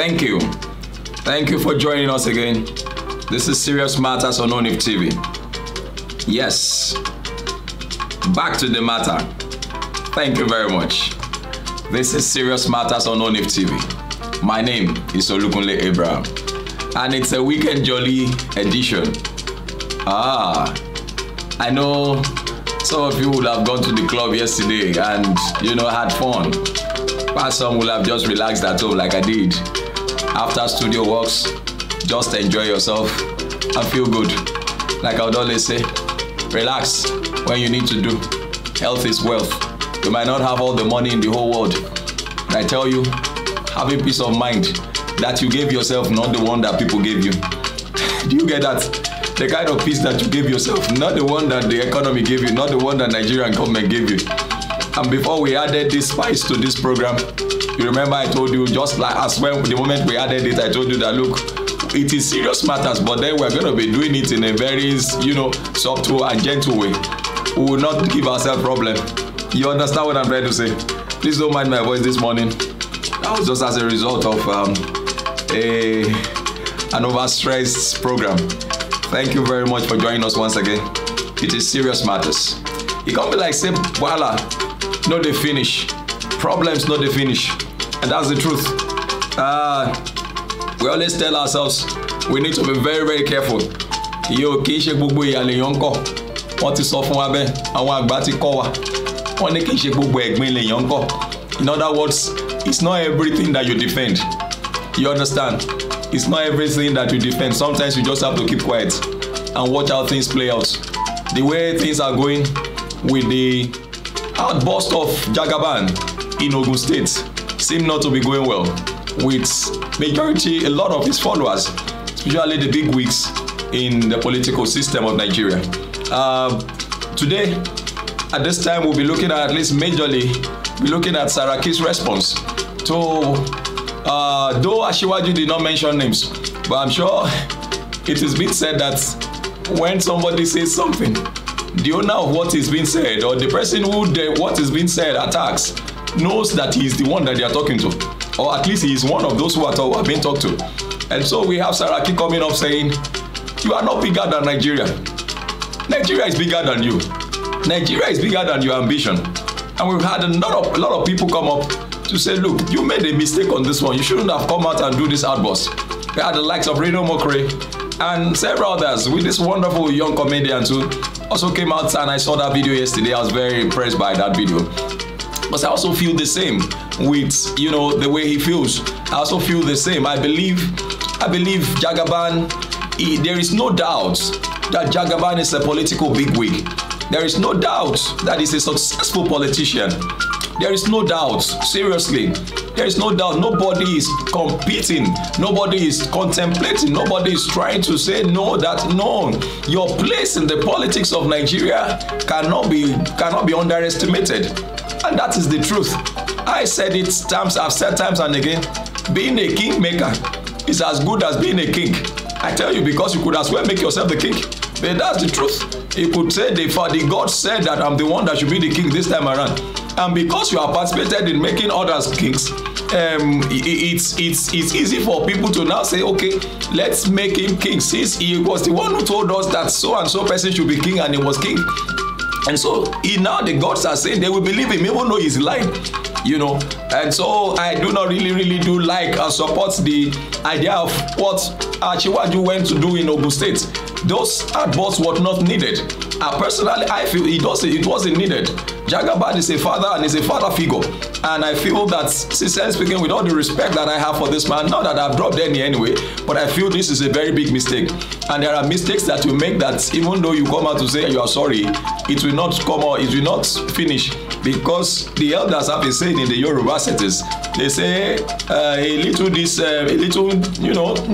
Thank you. Thank you for joining us again. This is Serious Matters on ONIF TV. Yes, back to the matter. Thank you very much. This is Serious Matters on ONIF TV. My name is Olukunle Abraham, and it's a weekend jolly edition. I know some of you would have gone to the club yesterday and, had fun. But some will have just relaxed at home like I did. After studio works, just enjoy yourself and feel good. Like I would always say, relax when you need to do. Health is wealth. You might not have all the money in the whole world, but I tell you, have a peace of mind that you gave yourself, not the one that people gave you. Do you get that? The kind of peace that you gave yourself, not the one that the economy gave you, not the one that Nigerian government gave you. And before we added this spice to this program, you remember I told you, just like as when the moment we added it, I told you that look, it is serious matters, but then we're going to be doing it in a very, subtle and gentle way. We will not give ourselves problem. You understand what I'm trying to say? Please don't mind my voice this morning. That was just as a result of an overstressed program. Thank you very much for joining us once again. It is Serious Matters. It can't be like say, voila, no they finish. Problems no they finish. And that's the truth. We always tell ourselves we need to be very, very careful. Yo, kì í ṣe gbogbo ìyàlẹ̀ yàn kọ́. Wọ́n ti sọ fún wa bẹ́ẹ̀, àwọn àgbà ti kọ́ wa. Wọ́n ní kì í ṣe gbogbo ẹ̀gbin lè yàn kọ́. In other words, it's not everything that you defend. You understand? It's not everything that you defend. Sometimes you just have to keep quiet and watch how things play out. The way things are going with the outburst of Jagaban in Ogun State seem not to be going well with majority, a lot of his followers, especially the big wigs in the political system of Nigeria. Today, at this time, we'll be looking at least majorly, looking at Saraki's response to though Ashiwaju did not mention names, but I'm sure it is being said that when somebody says something, the owner of what is being said or the person who what is being said attacks knows that he is the one that they are talking to, or at least he is one of those who are being talked to. And so we have Saraki coming up saying, you are not bigger than Nigeria. Nigeria is bigger than you. Nigeria is bigger than your ambition. And we've had a lot of people come up to say, look, you made a mistake on this one. You shouldn't have come out and do this outburst. We had the likes of Reno Mokre and several others with this wonderful young comedian who also came out, and I saw that video yesterday. I was very impressed by that video. But I also feel the same with, the way he feels. I also feel the same. I believe Jagaban, there is no doubt that Jagaban is a political bigwig. There is no doubt that he's a successful politician. There is no doubt, seriously, there is no doubt. Nobody is competing, nobody is contemplating, nobody is trying to say no, your place in the politics of Nigeria cannot be underestimated. And that is the truth. I've said times and again, being a kingmaker is as good as being a king. I tell you, because you could as well make yourself the king. But that's the truth. You could say the God said that I'm the one that should be the king this time around. And because you have participated in making others kings, it's easy for people to now say, okay, let's make him king, since he was the one who told us that so and so person should be king, and he was king. And so now the gods are saying they will believe him even though he's lying, And so I do not really do like or support the idea of what Ashiwaju went to do in Ogun State. Those outbursts were not needed. Personally, I feel it wasn't needed. Jagaban is a father and is a father figure. And I feel that, sincerely speaking, with all the respect that I have for this man, not that I've dropped any anyway, but I feel this is a very big mistake. And there are mistakes that you make that even though you come out to say you are sorry, it will not come out, it will not finish. Because the elders have been saying in the Yoruba settings, they say a little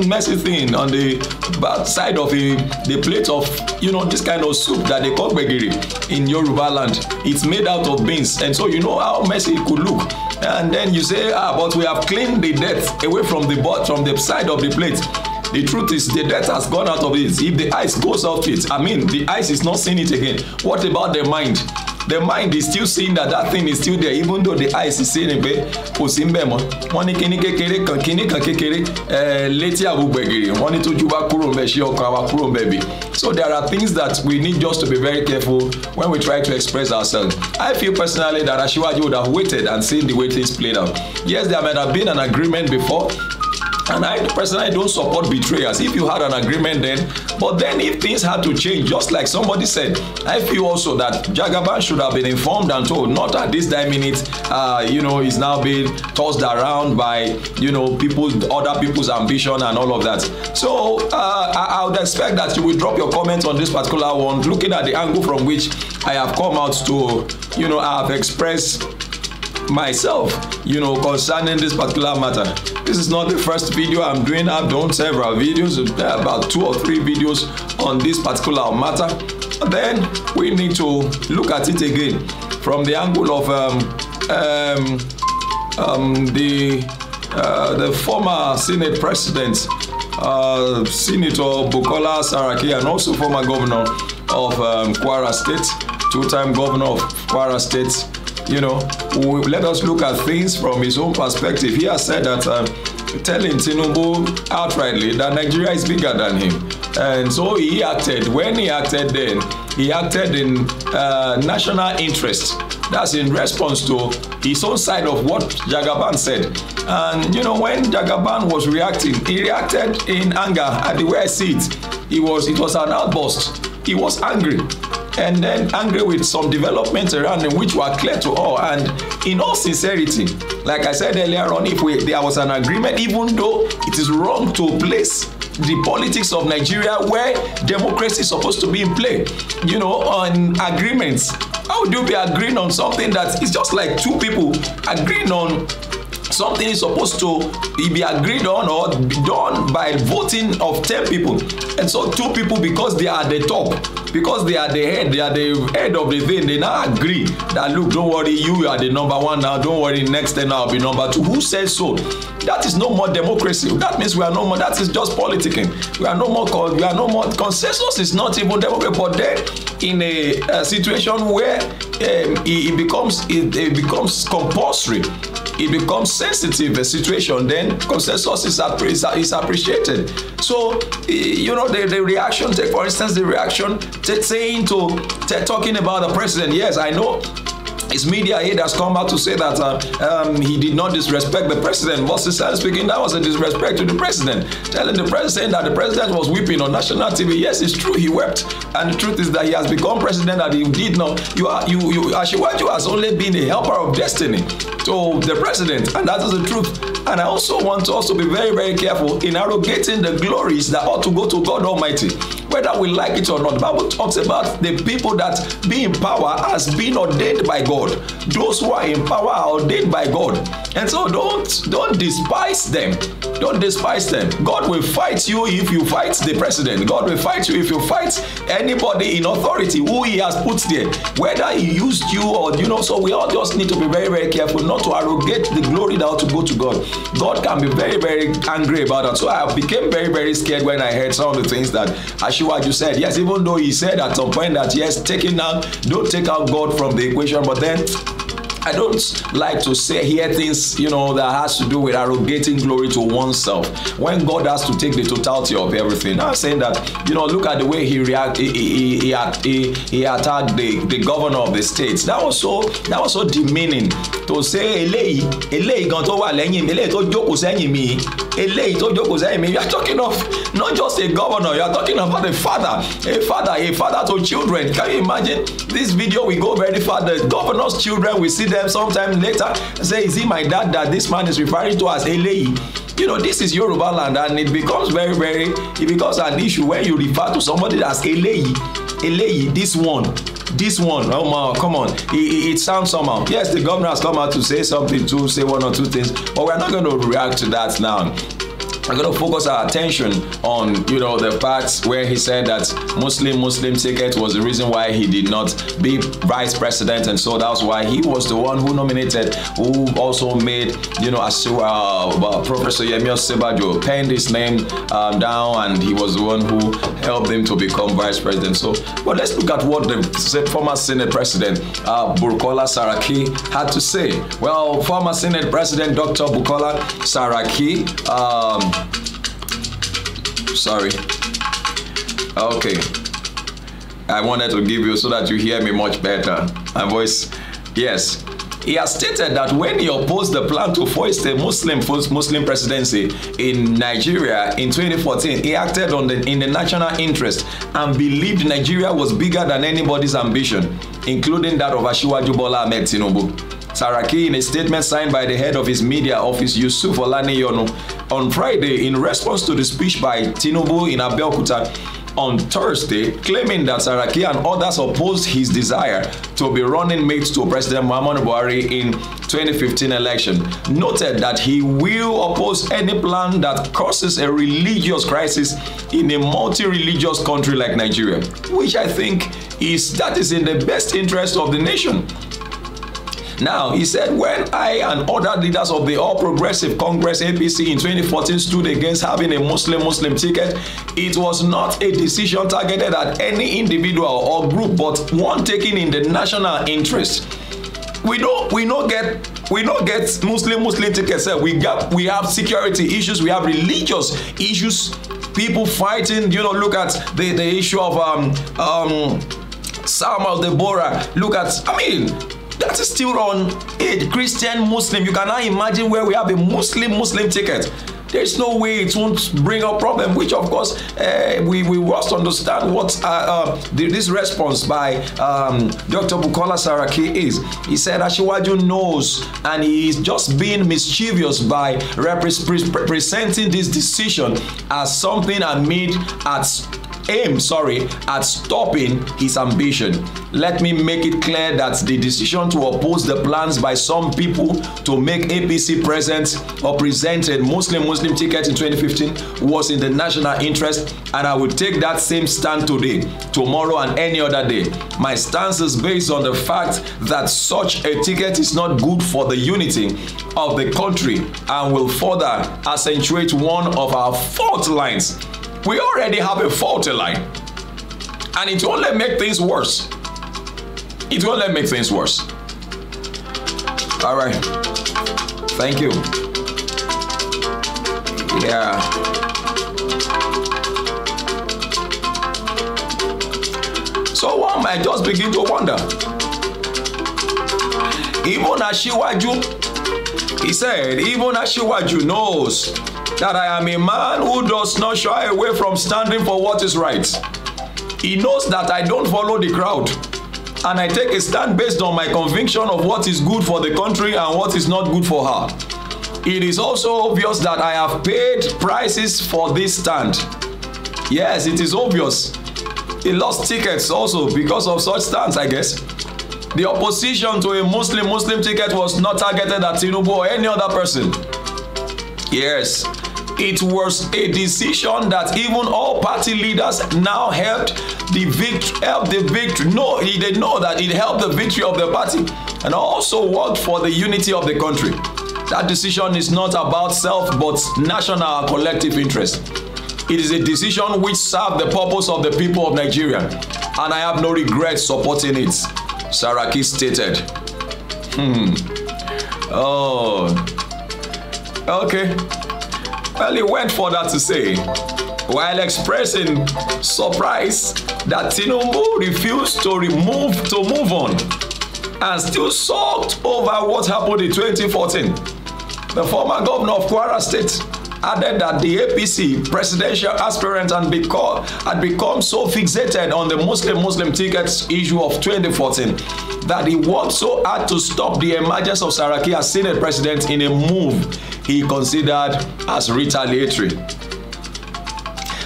messy thing on the back side of the plate of this kind of soup that they call gbegiri in Yoruba land. It's made out of beans, and so you know how messy it could look. And then you say, but we have cleaned the dirt away from the side of the plate. The truth is the dirt has gone out of it. If the ice goes off it, the ice is not seeing it again. What about the mind? the mind is still seeing that thing is still there, even though the eyes is seeing it. Kò sí ńbẹ̀ mọ́. Wọ́n ní kíní kan kékeré létí àbúgbẹ̀gìrì. Wọ́n ní tójú bá kúrò ńbẹ̀ ṣé ọkàn wa kúrò ńbẹ̀ bí. So there are things that we need just to be very careful when we try to express ourselves. I feel personally that Asiwaju would have waited and seen the way things played out. Yes, there might have been an agreement before. And I personally don't support betrayers. If you had an agreement then, but then if things had to change, just like somebody said, I feel also that Jagaban should have been informed and told, not at this minute, is now being tossed around by, other people's ambition and all of that. So I would expect that you will drop your comments on this particular one, looking at the angle from which I have come out to, I have expressed myself, concerning this particular matter. This is not the first video I'm doing. I've done several videos, about 2 or 3 videos on this particular matter. But then we need to look at it again from the angle of the former Senate President, Senator Bukola Saraki, and also former governor of Kwara State, 2-time governor of Kwara State. Let us look at things from his own perspective. He has said that telling Tinubu outrightly that Nigeria is bigger than him. And so he acted. When he acted then, he acted in national interest. That's in response to his own side of what Jagaban said. And when Jagaban was reacting, he reacted in anger. At the way I see it, it was an outburst. He was angry. And then angry with some developments around him which were clear to all. And in all sincerity, like I said earlier on, if there was an agreement, even though it is wrong to place the politics of Nigeria where democracy is supposed to be in play, on agreements. How would you be agreeing on something that is just like 2 people agreeing on something is supposed to be agreed on or be done by voting of 10 people? And so 2 people, because they are at the top, because they are the head of the thing, they now agree that, look, don't worry, you are the number 1 now, don't worry, next time I'll be number 2. Who says so? That is no more democracy. That means we are no more, that is just politicking. We are no more consensus is not even democracy. But then in a situation where it becomes compulsory, it becomes sensitive a situation, then consensus is appreciated. So the reaction, take for instance the reaction talking about the president. Yes, I know his media aide has come out to say that he did not disrespect the president. But sincerely speaking, that was a disrespect to the president. Telling the president that the president was weeping on national TV. Yes, it's true, he wept. And the truth is that he has become president that he did not. Asiwaju has only been a helper of destiny to the president, and that is the truth. And I also want to also be very, very careful in arrogating the glories that ought to go to God Almighty. Whether we like it or not, the Bible talks about the people that be in power as being ordained by God. Those who are in power are ordained by God. And so don't despise them. Don't despise them. God will fight you if you fight the president. God will fight you if you fight anybody in authority who he has put there. Whether he used you or, so we all just need to be very, very careful not to arrogate the glory that ought to go to God. God can be very, very angry about that. So I became very, very scared when I heard some of the things that Asiwaju said. Yes, even though he said at some point that, yes, don't take out God from the equation, but then I don't like to hear things, that has to do with arrogating glory to oneself. When God has to take the totality of everything. I'm saying that, look at the way he reacted. He attacked the governor of the states. That was so demeaning to say, eléyìí gan tó wà lẹ́yìn mi, eléyìí tó jókòó sẹ́yìn mi, eléyìí tó jókòó sẹ́yìn mi. You are talking of not just a governor. You are talking about a father to children. Can you imagine? This video will go very far. The governor's children, we see them sometime later say, is he my dad that this man is referring to as Eleyi? This is Yoruba land, and it becomes it becomes an issue when you refer to somebody as Eleyi, this one, oh man, come on, it sounds somehow. Yes, the governor has come out to say something, to say 1 or 2 things, but we're not going to react to that now. we're going to focus our attention on, the parts where he said that Muslim ticket was the reason why he did not be vice president, and so that's why he was the one who nominated, who also made, Professor Yemi Osinbajo penned his name down, and he was the one who helped him to become vice president. So, but let's look at what the former Senate President Bukola Saraki had to say. Well, former Senate President Dr. Bukola Saraki, okay, I wanted to give you so that you hear me much better. My voice, yes. He has stated that when he opposed the plan to foist a Muslim presidency in Nigeria in 2014, he acted in the national interest and believed Nigeria was bigger than anybody's ambition, including that of Asiwaju Bola Ahmed Tinubu. Saraki, in a statement signed by the head of his media office, Yusuf Olaniyonu, on Friday, in response to the speech by Tinubu in Abeokuta on Thursday, claiming that Saraki and others opposed his desire to be running mate to President Muhammadu Buhari in 2015 election, noted that he will oppose any plan that causes a religious crisis in a multi-religious country like Nigeria, which I think is in the best interest of the nation. Now, he said, when I and other leaders of the All Progressive Congress APC in 2014 stood against having a Muslim ticket, it was not a decision targeted at any individual or group, but one taken in the national interest. We don't get Muslim tickets. We have security issues. We have religious issues. People fighting. Look at the issue of Samuel Deborah. Look at, that is still on a Christian Muslim. You cannot imagine where we have a Muslim ticket. There is no way it won't bring up problem, which of course we must understand what this response by Dr. Bukola Saraki is. He said Asiwaju knows, and he is just being mischievous by presenting this decision as something at stopping his ambition. Let me make it clear that the decision to oppose the plans by some people to make APC present a Muslim ticket in 2015 was in the national interest, and I will take that same stand today, tomorrow, and any other day. My stance is based on the fact that such a ticket is not good for the unity of the country and will further accentuate one of our fault lines. We already have a faulty line, and it will only make things worse. It will only make things worse. All right. Thank you. Yeah. So one might just begin to wonder. Even Asiwaju, he said, even Asiwaju knows that I am a man who does not shy away from standing for what is right. He knows that I don't follow the crowd, and I take a stand based on my conviction of what is good for the country and what is not good for her. It is also obvious that I have paid prices for this stand. Yes, it is obvious. He lost tickets also because of such stands, I guess. The opposition to a Muslim ticket was not targeted at Tinubu or any other person. Yes, it was a decision that even all party leaders now helped the victory. No, they know that it helped the victory of the party and also worked for the unity of the country. That decision is not about self but national collective interest. It is a decision which served the purpose of the people of Nigeria, and I have no regrets supporting it, Saraki stated. Oh, okay. Well, he went further to say, while expressing surprise that Tinubu refused to move on and still sulked over what happened in 2014. The former governor of Kwara State added that the APC presidential aspirant had become so fixated on the Muslim tickets issue of 2014 that he worked so hard to stop the emergence of Saraki as Senate president in a move he considered as retaliatory.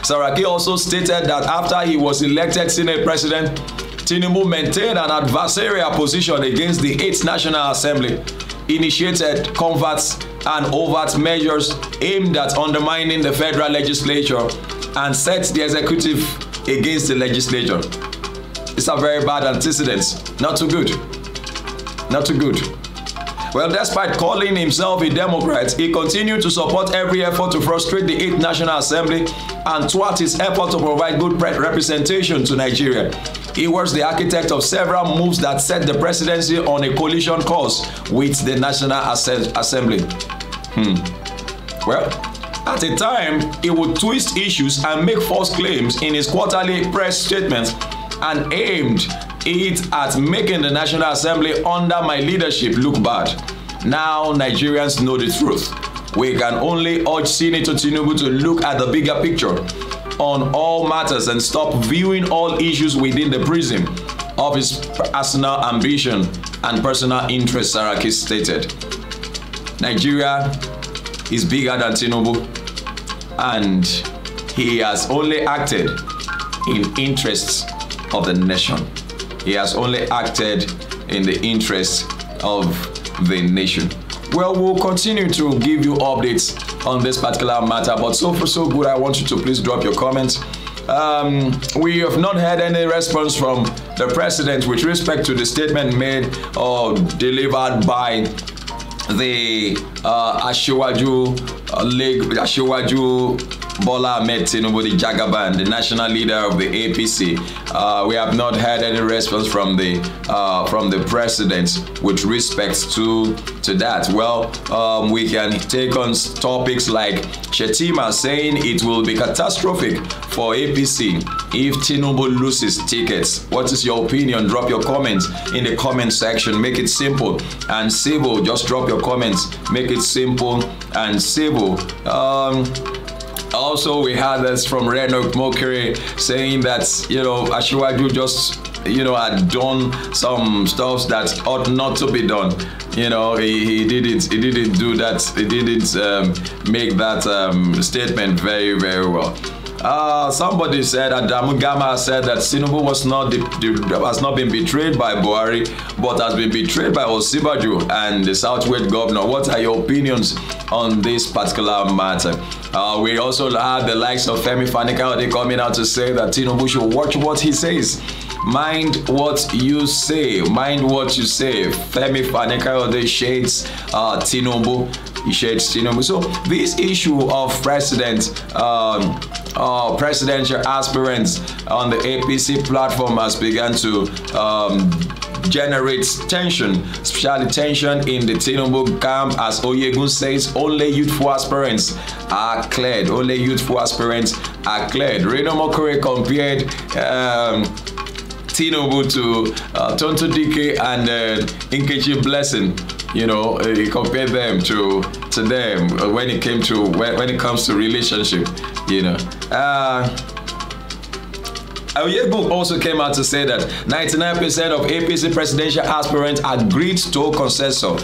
Saraki also stated that after he was elected Senate president, Tinubu maintained an adversarial position against the 8th National Assembly, initiated coverts and overt measures aimed at undermining the federal legislature and set the executive against the legislature. It's a very bad antecedent. Not too good. Not too good. Well, despite calling himself a Democrat, he continued to support every effort to frustrate the 8th National Assembly and thwart his effort to provide good representation to Nigeria. He was the architect of several moves that set the presidency on a collision course with the National Assembly. Well, at a time, he would twist issues and make false claims in his quarterly press statements and aimed it at making the National Assembly under my leadership look bad. Now Nigerians know the truth. We can only urge Senator Tinubu to look at the bigger picture on all matters and stop viewing all issues within the prism of his personal ambition and personal interest, Saraki stated. Nigeria is bigger than Tinubu, and he has only acted in interests of the nation. He has only acted in the interests of the nation. Well, we'll continue to give you updates on this particular matter, but so far so good. I want you to please drop your comments. We have not had any response from the president with respect to the statement made or delivered by the Asiwaju Bola Ahmed Tinubu, the Jagaban, the national leader of the APC. We have not had any response from the president with respect to that. Well, we can take on topics like Shetima saying it will be catastrophic for APC if Tinubu loses tickets. What is your opinion? Drop your comments in the comment section. Make it simple and civil. Just drop your comments. Make it simple and civil. Also, we had this from Reno Mokere saying that, Asiwaju just, had done some stuff that ought not to be done. He didn't do that. He didn't make that statement very, very well. Somebody said, Adamu Gama said that Tinubu has not been betrayed by Buhari, but has been betrayed by Osibaju and the Southwest governor. What are your opinions on this particular matter? We also had the likes of Femi Fani-Kayode coming out to say that Tinubu should watch what he says. Mind what you say. Mind what you say. Femi Fani-Kayode shades Tinubu. He shades Tinubu. So this issue of presidential aspirants on the APC platform has begun to generate tension, especially tension in the Tinubu camp, as Oyegun says. Only youthful aspirants are cleared. Only youthful aspirants are cleared. Reno Mokore compared Tinubu to Tonto Dike and Nkechi Blessing. He compared them to them when it comes to relationship. Oyegun also came out to say that 99% of APC presidential aspirants agreed to consensus,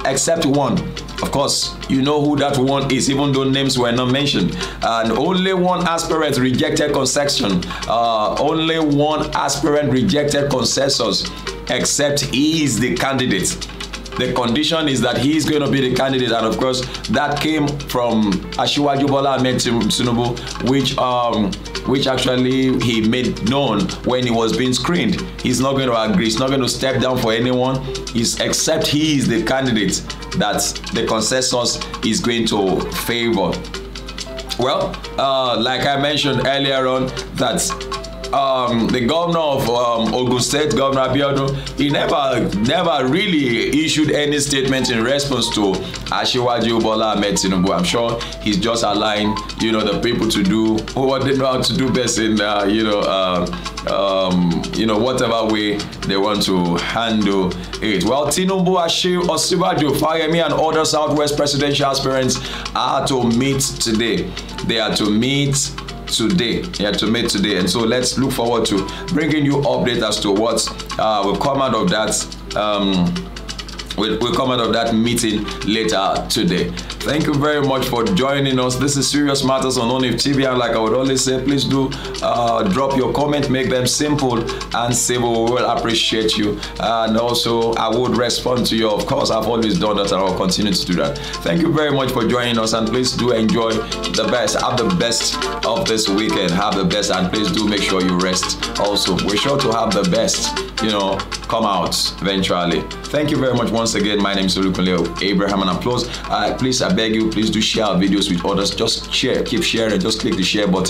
except one. Of course, you know who that one is, even though names were not mentioned. And only one aspirant rejected consensus. Only one aspirant rejected consensus, except he is the candidate. The condition is that he is going to be the candidate, and of course, that came from Asiwaju Bola Ahmed Tinubu, which actually he made known when he was being screened. He's not going to agree. He's not going to step down for anyone. Except he is the candidate that the consensus is going to favor. Well, like I mentioned earlier on, that the governor of Ogun State, Governor Abiodun, he never really issued any statement in response to Asiwaju Bola Ahmed Tinubu. I'm sure he's just allowing, the people to do what they know how to do best in, whatever way they want to handle it. Well, Tinubu, Osibaju, Fayemi, and other Southwest presidential aspirants are to meet today. They are to meet today. And so let's look forward to bringing you updates as to what will come out of that We'll come out of that meeting later today. Thank you very much for joining us. This is Serious Matters on ONIF TV, and like I would always say, please do drop your comment, make them simple and civil. We will appreciate you, and also I would respond to you. Of course, I've always done that, and I'll continue to do that. Thank you very much for joining us, and please do enjoy the best. Have the best of this weekend. Have the best, and please do make sure you rest. Also, we're sure to have the best, come out eventually. Thank you very much once again. My name is Olukunle Abraham, and applause. Please, I beg you, please do share our videos with others. Just share, keep sharing, just click the share button.